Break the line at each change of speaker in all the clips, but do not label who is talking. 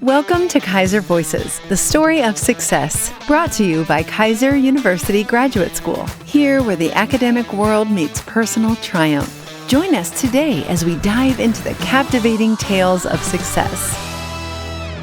Welcome to Keiser Voices, the story of success, brought to you by Keiser University Graduate School, here where the academic world meets personal triumph. Join us today as we dive into the captivating tales of success.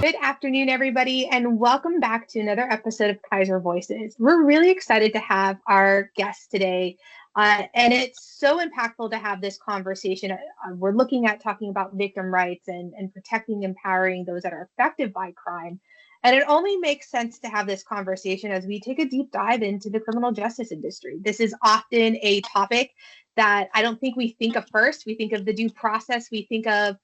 Good afternoon, everybody, and welcome back to another episode of Keiser Voices. We're really excited to have our guest today, and it's so impactful to have this conversation. We're looking at talking about victim rights and protecting, empowering those that are affected by crime. And it only makes sense to have this conversation as we take a deep dive into the criminal justice industry. This is often a topic that I don't think we think of first. We think of the due process. We think of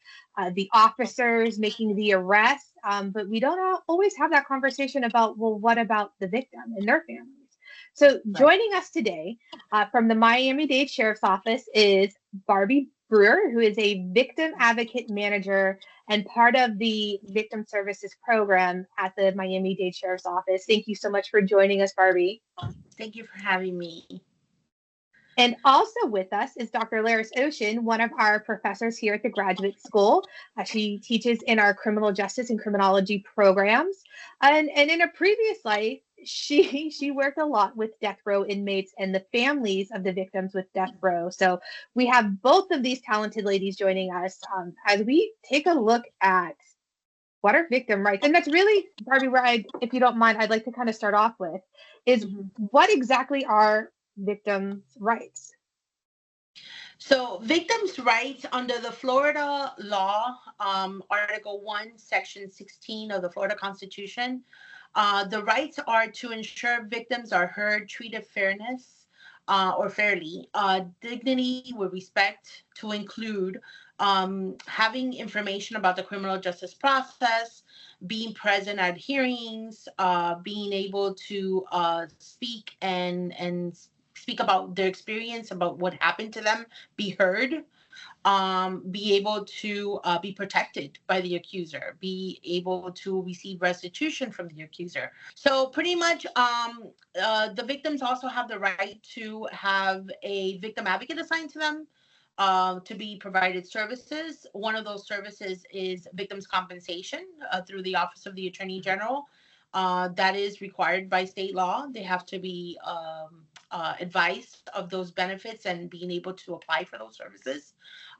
the officers making the arrest, but we don't always have that conversation about, well, what about the victim and their families? So joining us today from the Miami-Dade Sheriff's Office is Barbie Brewer, who is a victim advocate manager and part of the victim services program at the Miami-Dade Sheriff's Office. Thank you so much for joining us, Barbie.
Thank you for having me.
And also with us is Dr. Leris, one of our professors here at the graduate school. She teaches in our criminal justice and criminology programs. And in a previous life, she worked a lot with death row inmates and the families of the victims with death row. So we have both of these talented ladies joining us as we take a look at what are victim rights. And that's really, Barbie, where if you don't mind, I'd like to kind of start off with is what exactly are victims' rights?
So victims' rights under the Florida law, Article 1, Section 16 of the Florida Constitution, the rights are to ensure victims are heard, treated fairness or fairly, dignity with respect to include having information about the criminal justice process, being present at hearings, being able to speak and speak about their experience, about what happened to them, be heard, be able to be protected by the accuser, be able to receive restitution from the accuser. So pretty much the victims also have the right to have a victim advocate assigned to them, to be provided services. One of those services is victims' compensation through the Office of the Attorney General. That is required by state law. They have to be advised of those benefits and being able to apply for those services.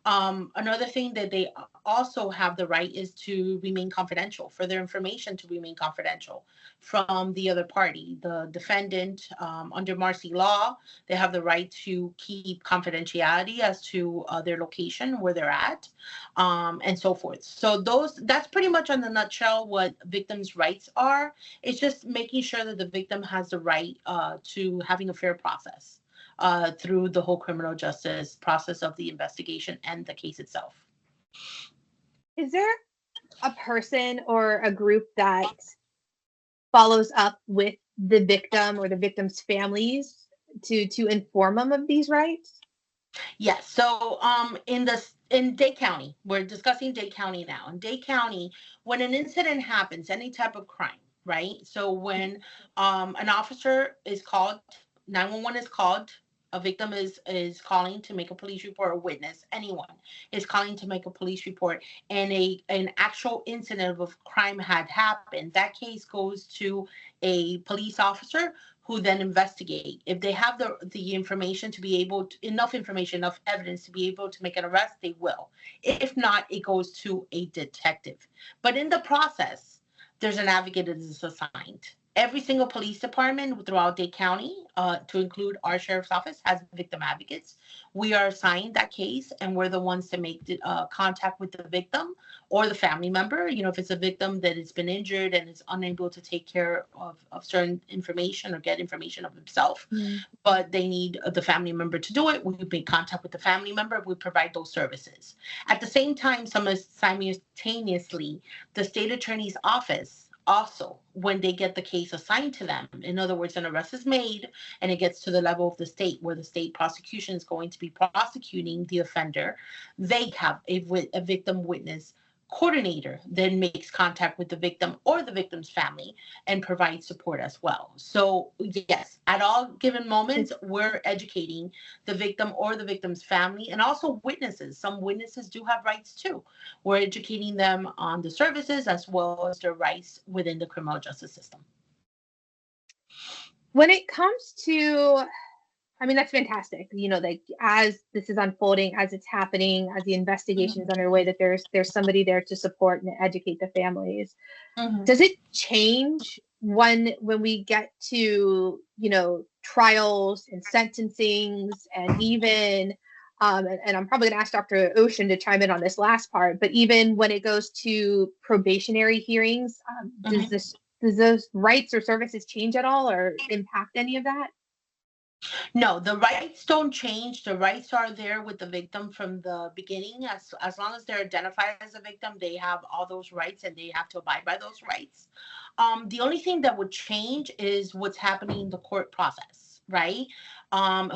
Another thing that they also have the right is to remain confidential, for their information to remain confidential from the other party. The defendant, under Marcy law, they have the right to keep confidentiality as to their location, where they're at, and so forth. So that's pretty much in a nutshell what victims' rights are. It's just making sure that the victim has the right to having a fair process through the whole criminal justice process of the investigation and the case itself.
Is there a person or a group that follows up with the victim or the victim's families to inform them of these rights?
Yes. So in Dade County, we're discussing Dade County now. In Dade County, when an incident happens, any type of crime, right? So when an officer is called, 911 is called, a victim is calling to make a police report, a witness, anyone is calling to make a police report, and an actual incident of crime had happened, that case goes to a police officer who then investigate. If they have the information to be able to, enough information, enough evidence to be able to make an arrest, they will. If not, it goes to a detective. But in the process, there's an advocate that is assigned. Every single police department throughout Dade County, to include our sheriff's office, has victim advocates. We are assigned that case, and we're the ones to make contact with the victim or the family member. You know, if it's a victim that has been injured and is unable to take care of certain information or get information of himself, but they need the family member to do it, we make contact with the family member. We provide those services. At the same time, simultaneously, the state attorney's office also, when they get the case assigned to them, in other words, an arrest is made and it gets to the level of the state where the state prosecution is going to be prosecuting the offender, they have a victim witness coordinator then makes contact with the victim or the victim's family and provides support as well. So yes, at all given moments, we're educating the victim or the victim's family, and also witnesses. Some witnesses do have rights too. We're educating them on the services as well as their rights within the criminal justice system.
When it comes to, I mean, that's fantastic. Like as this is unfolding, as it's happening, as the investigation is underway, that there's somebody there to support and educate the families.
Mm-hmm.
Does it change when we get to, trials and sentencings and even, and I'm probably going to ask Dr. Ocean to chime in on this last part, but even when it goes to probationary hearings, does those rights or services change at all or impact any of that?
No, the rights don't change. The rights are there with the victim from the beginning. As long as they're identified as a victim, they have all those rights and they have to abide by those rights. The only thing that would change is what's happening in the court process, right?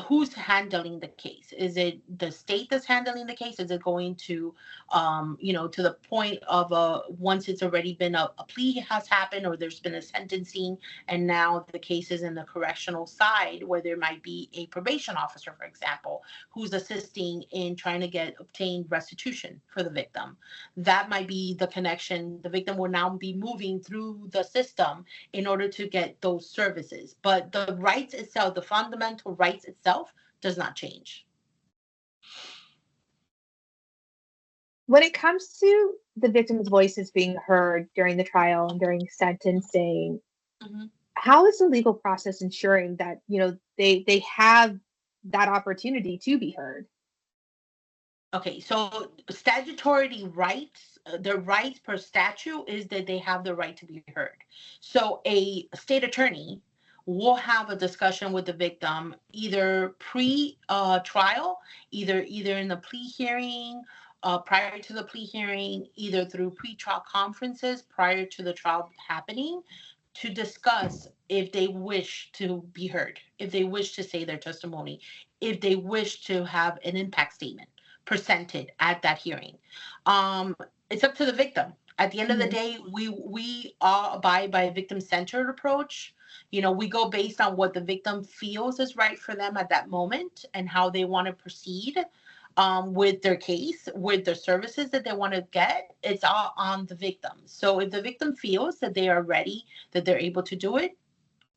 Who's handling the case? Is it the state that's handling the case? Is it going to, to the point of once it's already been a plea has happened or there's been a sentencing and now the case is in the correctional side where there might be a probation officer, for example, who's assisting in trying to obtain restitution for the victim. That might be the connection. The victim will now be moving through the system in order to get those services. But the rights itself, the fundamental rights itself does not change.
When it comes to the victim's voices being heard during the trial and during sentencing, how is the legal process ensuring that they have that opportunity to be heard?
Okay, so statutory rights, the rights per statute is that they have the right to be heard. So a state attorney will have a discussion with the victim either pre-trial, either in the plea hearing, prior to the plea hearing, either through pre-trial conferences prior to the trial happening, to discuss if they wish to be heard, if they wish to say their testimony, if they wish to have an impact statement presented at that hearing. It's up to the victim. At the end of the day, we all abide by a victim-centered approach. We go based on what the victim feels is right for them at that moment and how they want to proceed with their case, with their services that they want to get. It's all on the victim. So if the victim feels that they are ready, that they're able to do it,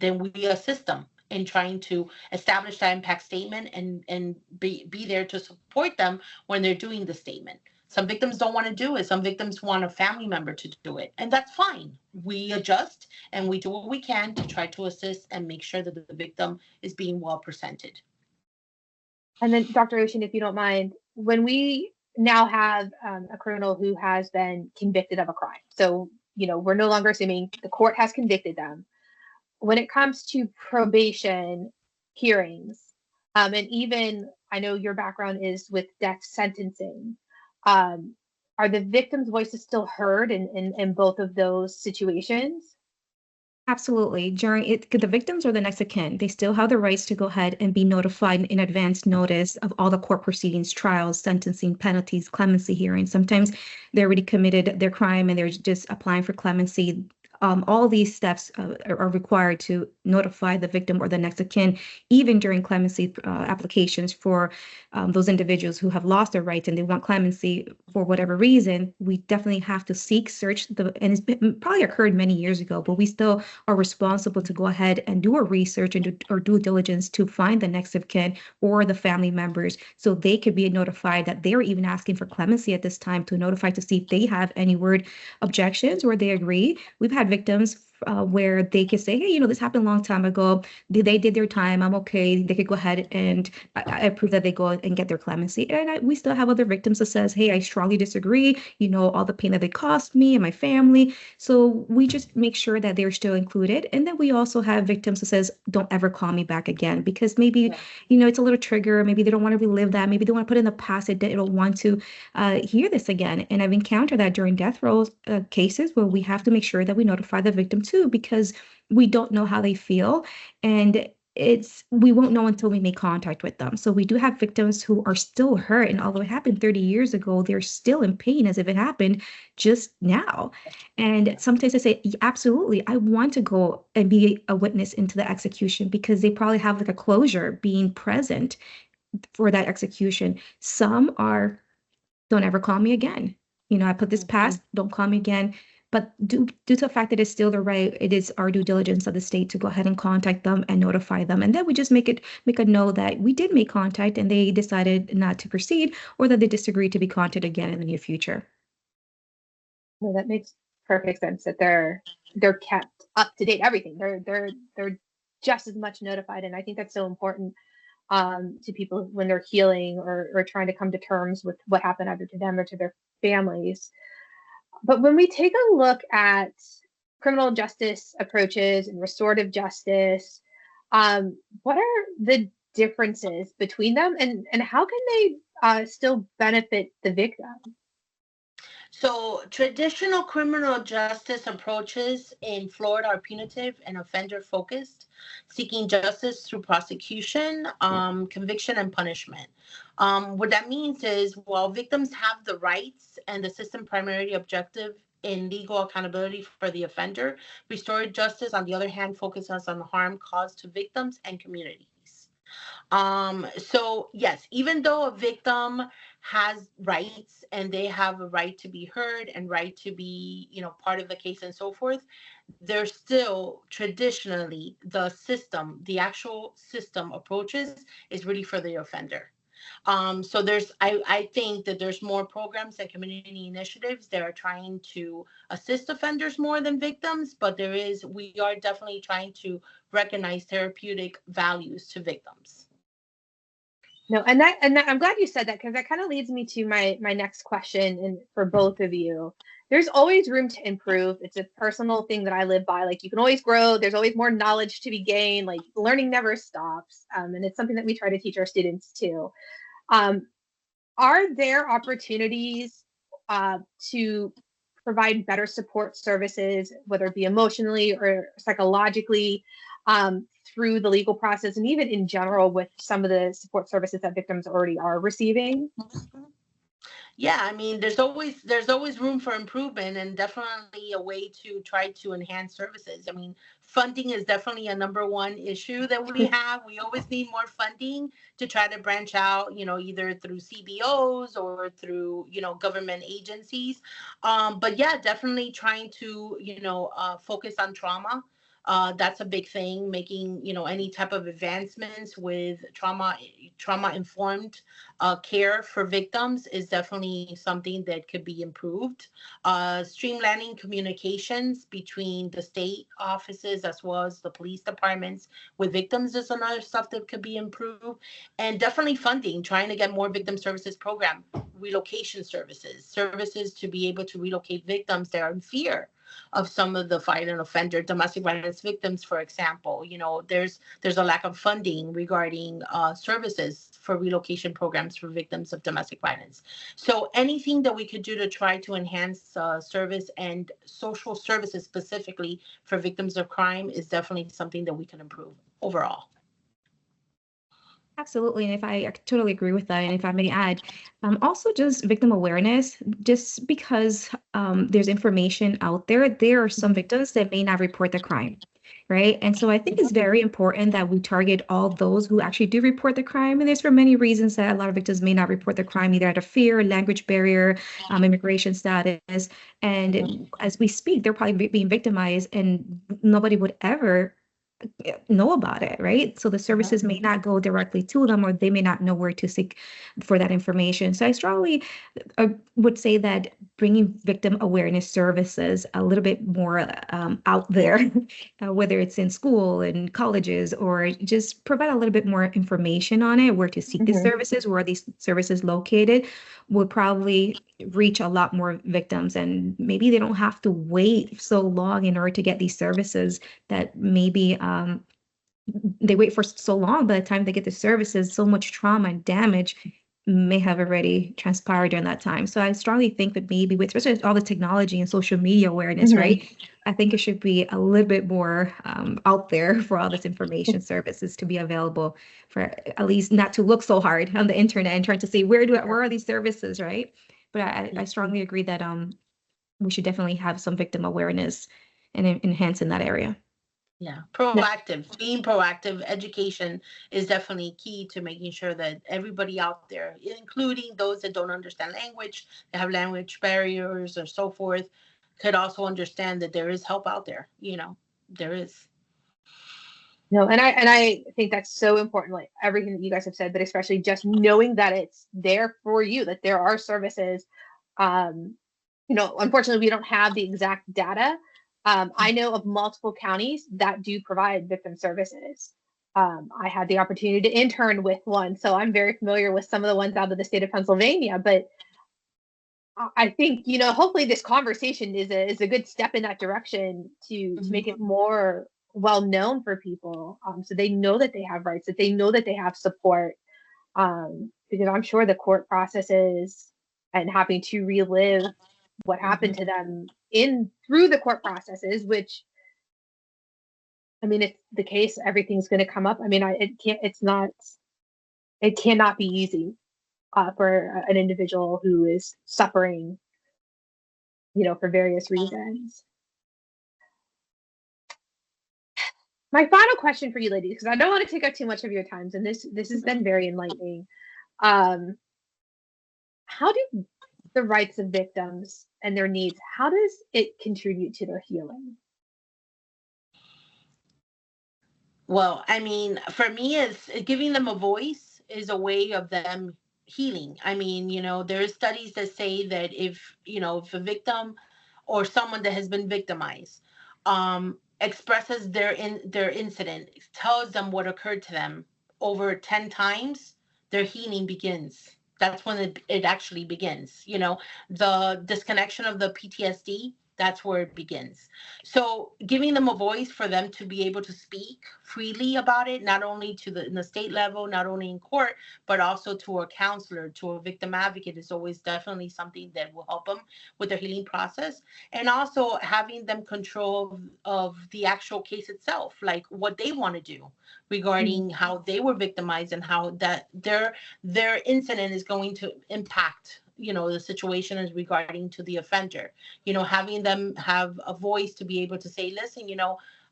then we assist them in trying to establish that impact statement and be there to support them when they're doing the statement. Some victims don't want to do it. Some victims want a family member to do it. And that's fine. We adjust and we do what we can to try to assist and make sure that the victim is being well presented.
And then, Dr. Ocean, if you don't mind, when we now have a criminal who has been convicted of a crime, so, we're no longer assuming the court has convicted them. When it comes to probation hearings, and even I know your background is with death sentencing, are the victim's voices still heard in both of those situations?
Absolutely. The victims are the next of kin. They still have the rights to go ahead and be notified in advance notice of all the court proceedings, trials, sentencing, penalties, clemency hearings. Sometimes they already committed their crime and they're just applying for clemency. All these steps are required to notify the victim or the next of kin, even during clemency applications for those individuals who have lost their rights and they want clemency for whatever reason. We definitely have to search and it's probably occurred many years ago, but we still are responsible to go ahead and do our research and do our due diligence to find the next of kin or the family members so they could be notified that they're even asking for clemency at this time, to notify to see if they have any word objections or they agree. We've had victims where they could say, hey, this happened a long time ago. They did their time. I'm okay. They could go ahead and I prove that they go and get their clemency. And we still have other victims that says, hey, I strongly disagree. All the pain that they cost me and my family. So we just make sure that they're still included. And then we also have victims that says, don't ever call me back again, because maybe, it's a little trigger. Maybe they don't want to relive that. Maybe they want to put in the past. They don't want to hear this again. And I've encountered that during death row cases where we have to make sure that we notify the victim too, because we don't know how they feel. And we won't know until we make contact with them. So we do have victims who are still hurt, and although it happened 30 years ago, they're still in pain as if it happened just now. And sometimes I say, absolutely, I want to go and be a witness into the execution, because they probably have like a closure being present for that execution. Some are, don't ever call me again. I put this past, don't call me again. But due to the fact that it's still the right, it is our due diligence of the state to go ahead and contact them and notify them. And then we just make a note that we did make contact and they decided not to proceed, or that they disagreed to be contacted again in the near future.
Well, that makes perfect sense, that they're kept up to date, everything. They're just as much notified. And I think that's so important to people when they're healing or trying to come to terms with what happened either to them or to their families. But when we take a look at criminal justice approaches and restorative justice, what are the differences between them, and how can they still benefit the victim?
So traditional criminal justice approaches in Florida are punitive and offender focused, seeking justice through prosecution, conviction, and punishment. What that means is, while victims have the rights and the system primary objective in legal accountability for the offender, restorative justice, on the other hand, focuses on the harm caused to victims and communities. So yes, even though a victim has rights and they have a right to be heard and right to be, part of the case and so forth, there's still traditionally the actual system approaches is really for the offender. So I think that there's more programs and community initiatives that are trying to assist offenders more than victims, but we are definitely trying to recognize therapeutic values to victims.
No, and I'm glad you said that, because that kind of leads me to my next question, and for both of you. There's always room to improve. It's a personal thing that I live by. Like, you can always grow. There's always more knowledge to be gained. Like, learning never stops. And it's something that we try to teach our students too. Are there opportunities to provide better support services, whether it be emotionally or psychologically, through the legal process, and even in general with some of the support services that victims already are receiving?
Yeah, I mean, there's always room for improvement, and definitely a way to try to enhance services. I mean, funding is definitely a number one issue that we have. We always need more funding to try to branch out, either through CBOs or through, government agencies. But yeah, definitely trying to, focus on trauma. That's a big thing, making, any type of advancements with trauma-informed care for victims is definitely something that could be improved. Streamlining communications between the state offices as well as the police departments with victims is another stuff that could be improved. And definitely funding, trying to get more victim services program, relocation services to be able to relocate victims that are in fear of some of the violent offender, domestic violence victims, for example. There's a lack of funding regarding services for relocation programs for victims of domestic violence. So anything that we could do to try to enhance service and social services specifically for victims of crime is definitely something that we can improve overall.
Absolutely. And I totally agree with that. And if I may add, also just victim awareness, just because there's information out there, there are some victims that may not report the crime, right? And so I think it's very important that we target all those who actually do report the crime. And there's for many reasons that a lot of victims may not report the crime, either out of fear, language barrier, immigration status. And as we speak, they're probably being victimized, and nobody would ever know about it, right? So the services may not go directly to them, or they may not know where to seek for that information. So I strongly would say that bringing victim awareness services a little bit more out there, whether it's in school and colleges, or just provide a little bit more information on it, where to seek these services, where are these services located, would probably reach a lot more victims. And maybe they don't have to wait so long in order to get these services, that maybe they wait for so long. By the time they get the services, so much trauma and damage may have already transpired during that time. So I strongly think that maybe with especially with all the technology and social media awareness, right? I think it should be a little bit more out there for all this information services to be available for at least not to look so hard on the internet and trying to see where are these services, right? But I strongly agree that we should definitely have some victim awareness and enhance in that area.
Yeah, proactive, being proactive, education is definitely key to making sure that everybody out there, including those that don't understand language, that have language barriers or so forth, could also understand that there is help out there. There is.
No, and I think that's so important, like everything that you guys have said, but especially just knowing that it's there for you, that there are services. Unfortunately, we don't have the exact data. I know of multiple counties that do provide victim services. I had the opportunity to intern with one, so I'm very familiar with some of the ones out of the state of Pennsylvania. But I think, hopefully this conversation is a good step in that direction to make it more well known for people, so they know that they have rights, that they know that they have support, because I'm sure the court processes and having to relive what happened to them through the court processes, which, I mean, it's the case, everything's going to come up. I mean, it cannot be easy for an individual who is suffering, for various reasons. My final question for you, ladies, because I don't want to take up too much of your time, and this has been very enlightening. How do the rights of victims and their needs, how does it contribute to their healing?
Well, I mean, for me, it's giving them a voice is a way of them healing. I mean, there are studies that say that if a victim or someone that has been victimized expresses their incident, tells them what occurred to them over 10 times, their healing begins. That's when it actually begins. The disconnection of the PTSD, that's where it begins. So giving them a voice for them to be able to speak freely about it, not only in the state level, not only in court, but also to a counselor, to a victim advocate, is always definitely something that will help them with their healing process. And also having them control of the actual case itself, like what they want to do regarding how they were victimized and how that their incident is going to impact the situation is regarding to the offender. Having them have a voice to be able to say, listen,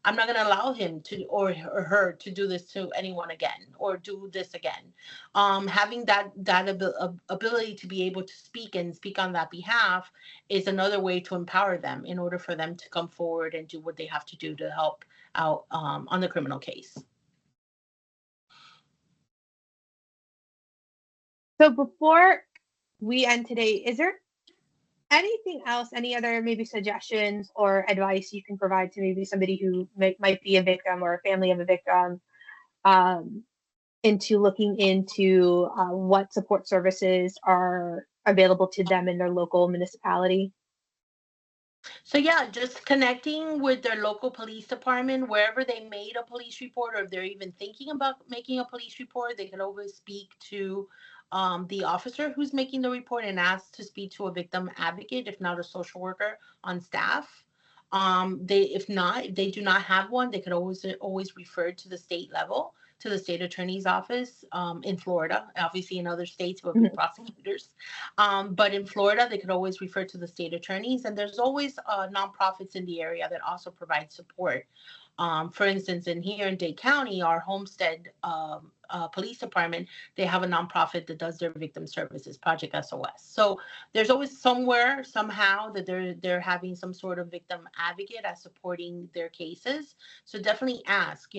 I'm not going to allow him to or her to do this to anyone again or do this again. Having that ability to be able to speak and speak on that behalf is another way to empower them in order for them to come forward and do what they have to do to help out on the criminal case.
So before we end today, is there anything else, any other maybe suggestions or advice you can provide to maybe somebody who might be a victim or a family of a victim, into looking into what support services are available to them in their local municipality?
So yeah, just connecting with their local police department, wherever they made a police report, or if they're even thinking about making a police report, they can always speak to the officer who's making the report and ask to speak to a victim advocate, if not a social worker on staff. If they do not have one, they could always refer to the state level, to the state attorney's office in Florida. Obviously, in other states, would be prosecutors. But in Florida, they could always refer to the state attorneys. And there's always nonprofits in the area that also provide support. For instance, here in Dade County, our Homestead police department, they have a nonprofit that does their victim services, Project SOS. So there's always somewhere, somehow, that they're having some sort of victim advocate as supporting their cases. So definitely ask,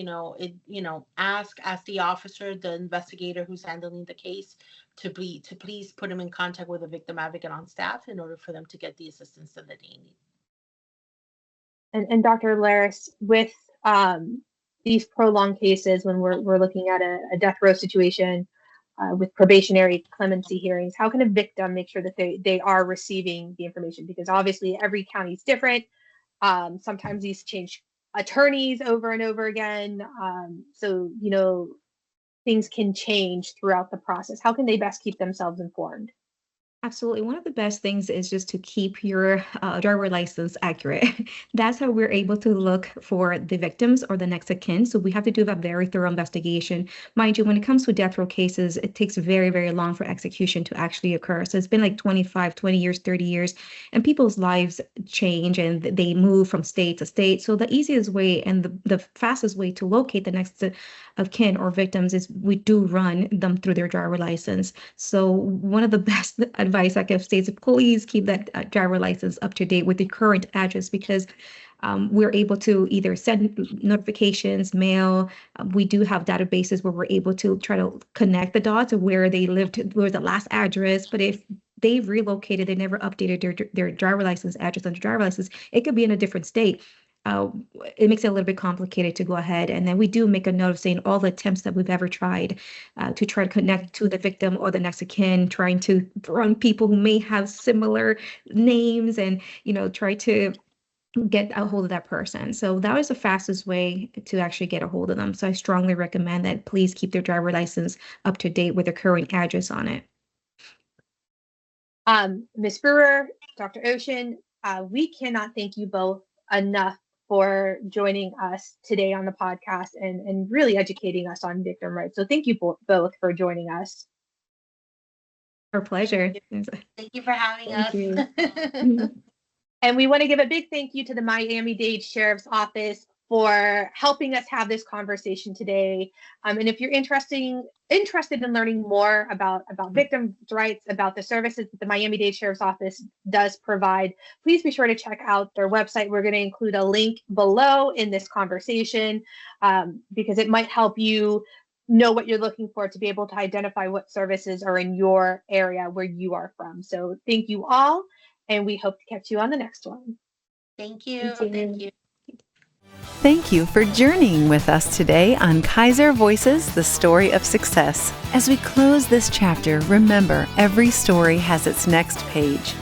ask the officer, the investigator who's handling the case, to please put them in contact with a victim advocate on staff in order for them to get the assistance that they need.
And Dr. Leris, with these prolonged cases, when we're looking at a death row situation with probationary clemency hearings, how can a victim make sure that they are receiving the information? Because obviously every county is different. Sometimes these change attorneys over and over again. So, things can change throughout the process? How can they best keep themselves informed?
Absolutely. One of the best things is just to keep your driver license accurate. That's how we're able to look for the victims or the next of kin. So we have to do a very thorough investigation. Mind you, when it comes to death row cases, it takes very, very long for execution to actually occur. So it's been like 25, 20 years, 30 years, and people's lives change and they move from state to state. So the easiest way and the fastest way to locate the next of kin or victims is we do run them through their driver license. So one of the best advice I give states, please keep that driver license up to date with the current address, because we're able to either send notifications, mail. We do have databases where we're able to try to connect the dots of where they lived, where the last address. But if they've relocated, they never updated their driver license address on the driver license, it could be in a different state. It makes it a little bit complicated to go ahead. And then we do make a note of saying all the attempts that we've ever tried to try to connect to the victim or the next of kin, trying to run people who may have similar names and, try to get a hold of that person. So that was the fastest way to actually get a hold of them. So I strongly recommend that please keep their driver license up to date with the current address on it.
Ms. Brewer, Dr. Ocean, we cannot thank you both enough for joining us today on the podcast and really educating us on victim rights. So thank you both for joining us.
Our pleasure.
Thank you for having us.
And we want to give a big thank you to the Miami-Dade Sheriff's Office for helping us have this conversation today. And if you're interested in learning more about victims' rights, about the services that the Miami-Dade Sheriff's Office does provide, please be sure to check out their website. We're going to include a link below in this conversation because it might help you know what you're looking for to be able to identify what services are in your area where you are from. So thank you all, and we hope to catch you on the next one.
Thank you. Thank you.
Thank you for journeying with us today on Keiser Voices, the story of success. As we close this chapter, remember, every story has its next page.